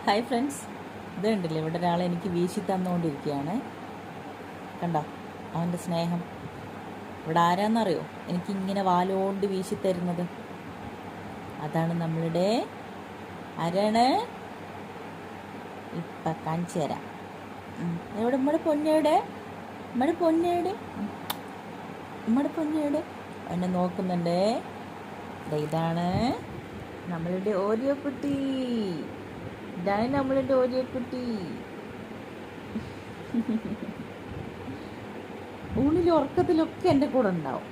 Hi friends, ഇത് കണ്ടില്ലേ, ഇവിടെ ഒരാൾ എനിക്ക് വീശി തന്നുകൊണ്ടിരിക്കുകയാണ്. കണ്ടോ അവൻ്റെ സ്നേഹം. ഇവിടെ ആരാന്നറിയോ എനിക്കിങ്ങനെ വാലോണ്ട് വീശി തരുന്നത്? അതാണ് നമ്മളുടെ ആരാണ്? ഇപ്പം കാണിച്ചു തരാം. എവിടെ നമ്മുടെ പൊന്നയുടെ എന്നെ നോക്കുന്നുണ്ട്. ഇതാണ് നമ്മളുടെ ഓരിയോ കുട്ടി. ഇതാണ് നമ്മളുടെ ഓരിയോ കുട്ടി. ഊണിലും ഉറക്കത്തിലൊക്കെ എൻ്റെ കൂടെ ഉണ്ടാവും.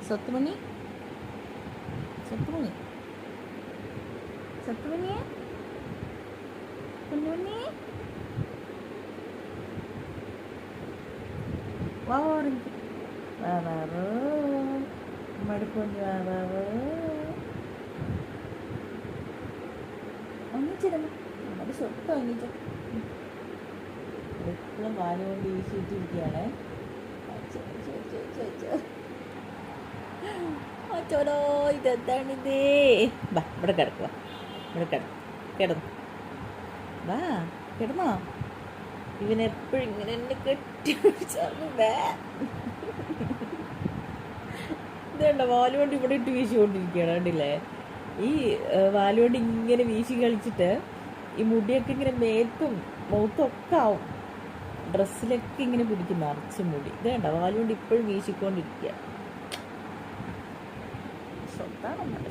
സത്തുമണി കുഞ്ഞുണ്ണി ഒന്നിച്ചിരുന്നു നമ്മുടെ സ്വത്ത് ഒന്നിച്ചു. എപ്പോഴും വാലുകൊണ്ട് വീശിയിട്ടിരിക്കുകയാണ്. ചോടോ, ഇതെന്താണിത്? വാ, ഇവിടെ കിടക്കുക, കിടന്നു വാ, കിടന്നോ? ഇവനെപ്പോഴും ഇങ്ങനെ എന്നെ കെട്ടി ഇതുണ്ടോ, വാലുകൊണ്ട് ഇവിടെ ഇട്ട് വീശിക്കൊണ്ടിരിക്കുകയാണ്. കണ്ടില്ലേ? ഈ വാലുകൊണ്ട് ഇങ്ങനെ വീശി കളിച്ചിട്ട് ഈ മുടിയൊക്കെ ഇങ്ങനെ മേത്തും മുഖത്തും ഒക്കെ ആവും. ഡ്രസ്സിലൊക്കെ ഇങ്ങനെ പിടിക്കും നിറച്ച് മുടി. ഇത് കണ്ടോ, വാലുകൊണ്ട് ഇപ്പോഴും വീശിക്കൊണ്ടിരിക്കുക. സ്വത്താണ്.